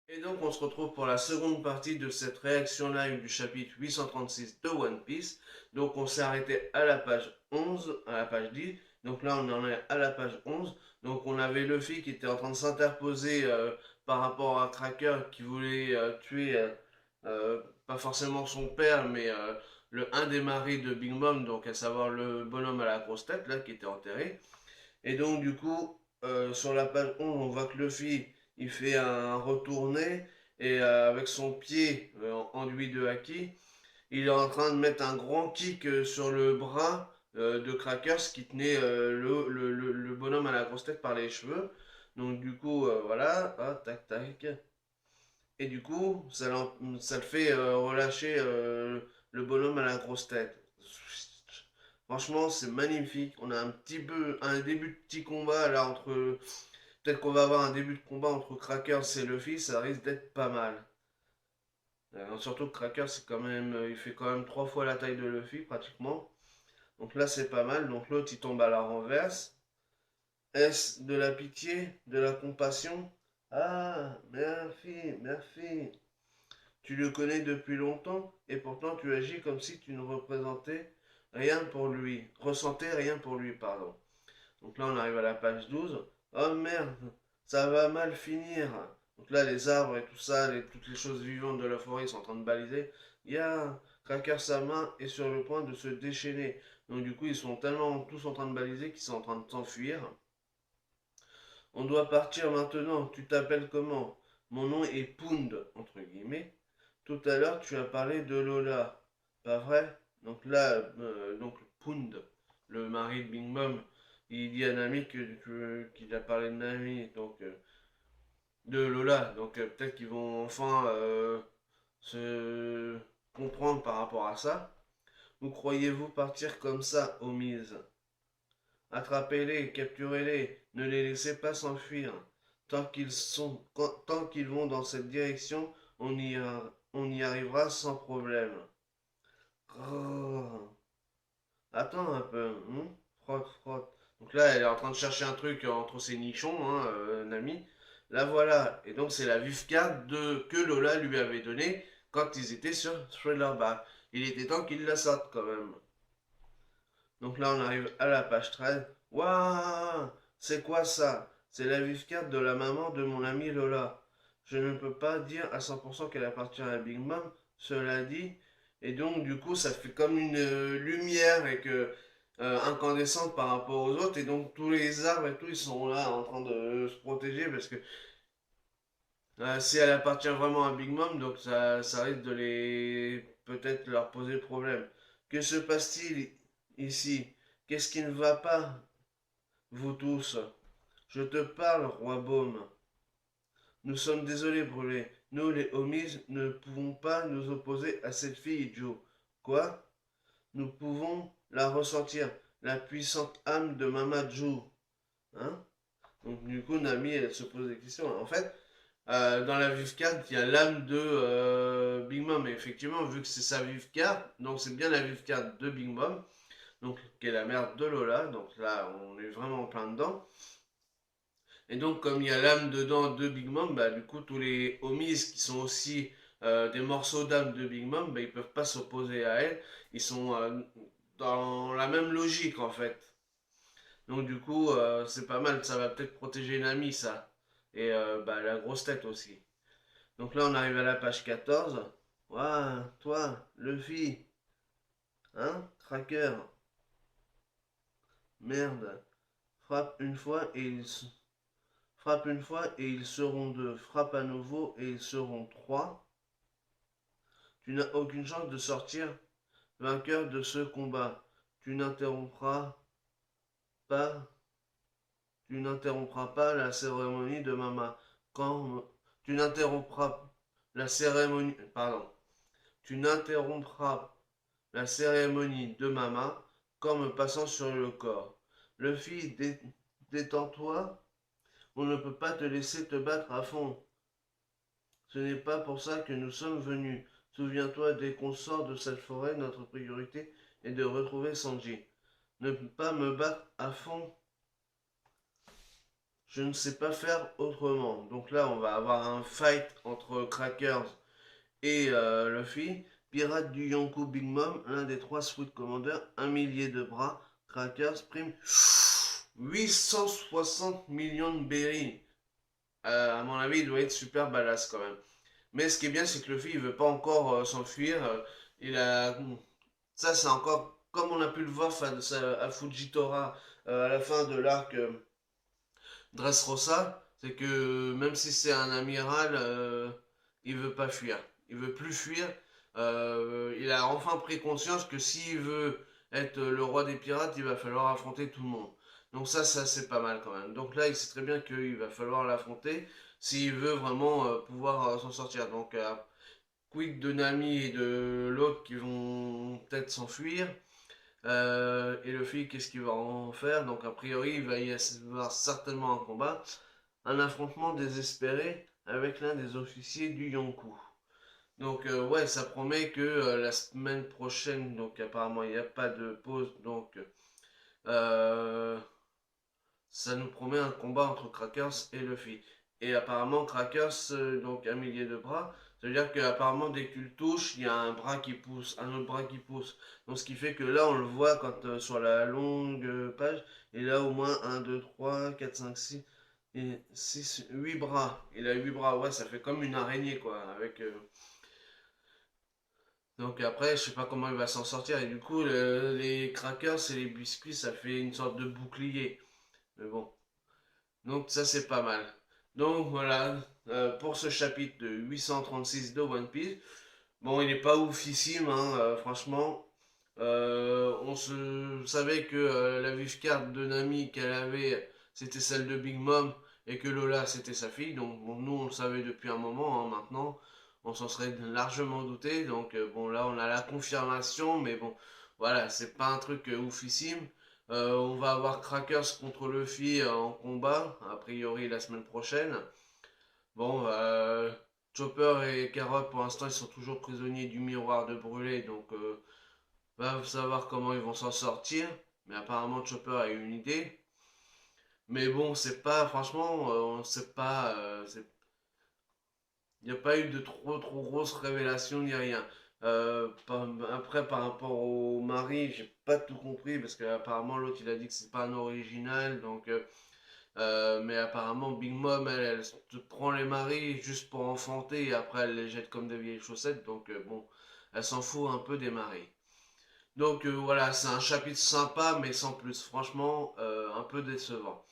Et donc on se retrouve pour la seconde partie de cette réaction live du chapitre 836 de One Piece. Donc on s'est arrêté à la page 11, à la page 10. Donc là on en est à la page 11. Donc on avait Luffy qui était en train de s'interposer par rapport à Cracker qui voulait tuer pas forcément son père mais un des maris de Big Mom, donc à savoir le bonhomme à la grosse tête là qui était enterré. Et donc, du coup, sur la page 11, on voit que Luffy, il fait un retourné et avec son pied enduit de haki, il est en train de mettre un grand kick sur le bras de Crackers qui tenait le bonhomme à la grosse tête par les cheveux. Donc, du coup, voilà, ah, tac, tac. Et du coup, ça le fait relâcher le bonhomme à la grosse tête. Franchement, c'est magnifique. On a un début de petit combat là entre. Peut-être qu'on va avoir un début de combat entre Crackers et Luffy, ça risque d'être pas mal. Surtout que Crackers, il fait quand même trois fois la taille de Luffy pratiquement. Donc là, c'est pas mal. Donc l'autre, il tombe à la renverse. Est-ce de la pitié, de la compassion? Ah, merci, merci. Tu le connais depuis longtemps et pourtant tu agis comme si tu ne représentais rien pour lui. Ressentais rien pour lui, pardon. Donc là, on arrive à la page 12. Oh merde, ça va mal finir. Donc là, les arbres et tout ça, toutes les choses vivantes de la forêt ils sont en train de baliser. Ya, Cracker, sa main est sur le point de se déchaîner. Donc du coup, ils sont tellement tous en train de baliser qu'ils sont en train de s'enfuir. On doit partir maintenant. Tu t'appelles comment? Mon nom est Pound, entre guillemets. Tout à l'heure, tu as parlé de Lola. Pas vrai? Donc là, Pound, le mari de Big Mom, il dit à Nami qu'il a parlé de Nami, donc de Lola. Donc peut-être qu'ils vont enfin se comprendre par rapport à ça. Ou croyez-vous partir comme ça, Omise? Attrapez-les, capturez-les, ne les laissez pas s'enfuir. Tant qu'ils vont dans cette direction, on y arrivera sans problème. Grrr. Attends un peu, frotte, frotte. Donc là, elle est en train de chercher un truc entre ses nichons, hein, Nami. La voilà. Et donc, c'est la vif-carte que Lola lui avait donnée quand ils étaient sur Thriller Bar. Il était temps qu'il la sorte quand même. Donc là, on arrive à la page 13. Waouh! C'est quoi ça? C'est la vif-carte de la maman de mon amie Lola. Je ne peux pas dire à 100% qu'elle appartient à Big Mom, cela dit. Et donc, du coup, ça fait comme une lumière et que incandescente par rapport aux autres. Et donc, tous les arbres et tout, ils sont là en train de se protéger parce que si elle appartient vraiment à Big Mom, donc ça risque de les peut-être leur poser problème. Que se passe-t-il ici? Qu'est-ce qui ne va pas, vous tous? Je te parle, roi Baume. Nous sommes désolés, Brûlé. Nous, les homies, ne pouvons pas nous opposer à cette fille, Joe. Quoi? Nous pouvons la ressentir, la puissante âme de Mama Joe. Hein? Donc, du coup, Nami, elle se pose des questions. En fait, dans la vive carte, il y a l'âme de Big Mom. Et effectivement, vu que c'est sa vive carte, donc c'est bien la vive carte de Big Mom, donc qui est la mère de Lola. Donc là, on est vraiment en plein dedans. Et donc, comme il y a l'âme dedans de Big Mom, bah, du coup, tous les homies qui sont aussi des morceaux d'âme de Big Mom, bah, ils peuvent pas s'opposer à elle. Ils sont dans la même logique en fait. Donc, du coup, c'est pas mal. Ça va peut-être protéger Nami, ça. Et bah, la grosse tête aussi. Donc là, on arrive à la page 14. Ouah, toi, Luffy, hein, Cracker, merde. Frappe une fois et frappe une fois et ils seront deux. Frappe à nouveau et ils seront trois. Tu n'as aucune chance de sortir vainqueur de ce combat. Tu n'interrompras pas, tu n'interrompras pas la cérémonie de Mama. Quand tu n'interrompras la cérémonie, pardon, tu n'interrompras la cérémonie de Mama qu'en me passant sur le corps. Luffy, détends-toi, on ne peut pas te laisser te battre à fond. Ce n'est pas pour ça que nous sommes venus. Souviens-toi, dès qu'on sort de cette forêt, notre priorité est de retrouver Sanji. Ne pas me battre à fond je ne sais pas faire autrement. Donc là, on va avoir un fight entre Crackers et Luffy. Pirate du Yonkou Big Mom, l'un des trois Squid Commanders, un millier de bras. Crackers prime 860 millions de berries. À mon avis, il doit être super badass quand même. Mais ce qui est bien, c'est que Luffy, il veut pas encore s'enfuir. Il a. Ça, c'est encore. Comme on a pu le voir à Fujitora à la fin de l'arc Dressrosa, c'est que même si c'est un amiral, il veut pas fuir. Il veut plus fuir. Il a enfin pris conscience que s'il veut être le roi des pirates, il va falloir affronter tout le monde. Donc ça c'est pas mal quand même. Donc là, il sait très bien qu'il va falloir l'affronter s'il veut vraiment pouvoir s'en sortir. Donc quid de Nami et de l'autre qui vont peut-être s'enfuir. Et le flic, qu'est-ce qu'il va en faire? Donc, a priori, il va y avoir certainement un combat, un affrontement désespéré avec l'un des officiers du Yonkou. Donc, ouais, ça promet que la semaine prochaine, donc apparemment, il n'y a pas de pause, donc euh, ça nous promet un combat entre Krakers et Luffy. Et apparemment, Krakers, donc un millier de bras, ça veut dire qu'apparemment, dès que tu le touches, il y a un bras qui pousse, un autre bras qui pousse. Donc, ce qui fait que là, on le voit quand sur la longue page, il a au moins un 2 3 4 5 6 et 6 8 bras. Il a 8 bras, ouais, ça fait comme une araignée, quoi. Donc, après, je sais pas comment il va s'en sortir. Et du coup, les crackers et les biscuits, ça fait une sorte de bouclier. Mais bon. Donc ça c'est pas mal. Donc voilà, pour ce chapitre de 836 de One Piece. Bon, il n'est pas oufissime, hein, franchement. On se savait que la vive carte de Nami qu'elle avait, c'était celle de Big Mom et que Lola c'était sa fille. Donc bon, nous on le savait depuis un moment, hein, maintenant. On s'en serait largement douté. Donc bon, là on a la confirmation, mais bon, voilà, c'est pas un truc oufissime. On va avoir Crackers contre Luffy en combat, a priori la semaine prochaine. Bon, Chopper et Carrot pour l'instant ils sont toujours prisonniers du miroir de brûlé, donc va savoir comment ils vont s'en sortir. Mais apparemment Chopper a eu une idée. Mais bon, c'est pas, franchement, on sait pas, il n'y a pas eu de trop grosses révélations ni rien. Après, par rapport au mari, j'ai pas tout compris parce qu'apparemment l'autre il a dit que c'est pas un original, donc mais apparemment Big Mom elle te prend les maris juste pour enfanter et après elle les jette comme des vieilles chaussettes, donc bon, elle s'en fout un peu des maris. Donc voilà, c'est un chapitre sympa mais sans plus, franchement un peu décevant.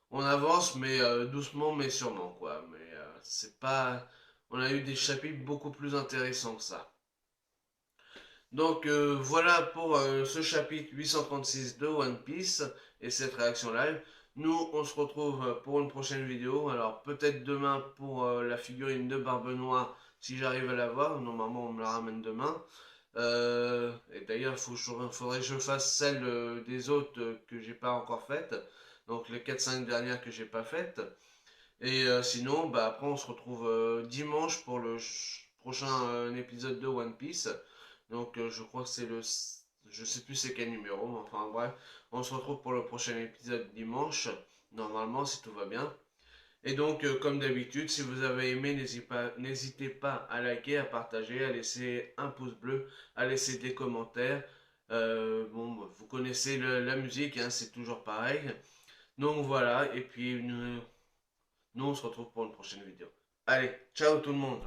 On avance mais doucement mais sûrement quoi, mais c'est pas, on a eu des chapitres beaucoup plus intéressants que ça. Donc voilà pour ce chapitre 836 de One Piece et cette réaction live. Nous, on se retrouve pour une prochaine vidéo. Alors peut-être demain pour la figurine de Barbe Noire, si j'arrive à la voir. Normalement, on me la ramène demain. Et d'ailleurs, faudrait que je fasse celle des autres que j'ai pas encore faites. Donc les 4-5 dernières que j'ai pas faites. Et sinon, bah, après, on se retrouve dimanche pour le prochain épisode de One Piece. Donc, je crois que c'est le. Je sais plus c'est quel numéro, mais enfin bref. On se retrouve pour le prochain épisode dimanche. Normalement, si tout va bien. Et donc, comme d'habitude, si vous avez aimé, n'hésitez pas à liker, à partager, à laisser un pouce bleu, à laisser des commentaires. Bon, bah, vous connaissez la musique, hein, c'est toujours pareil. Donc voilà, et puis nous on se retrouve pour une prochaine vidéo. Allez, ciao tout le monde.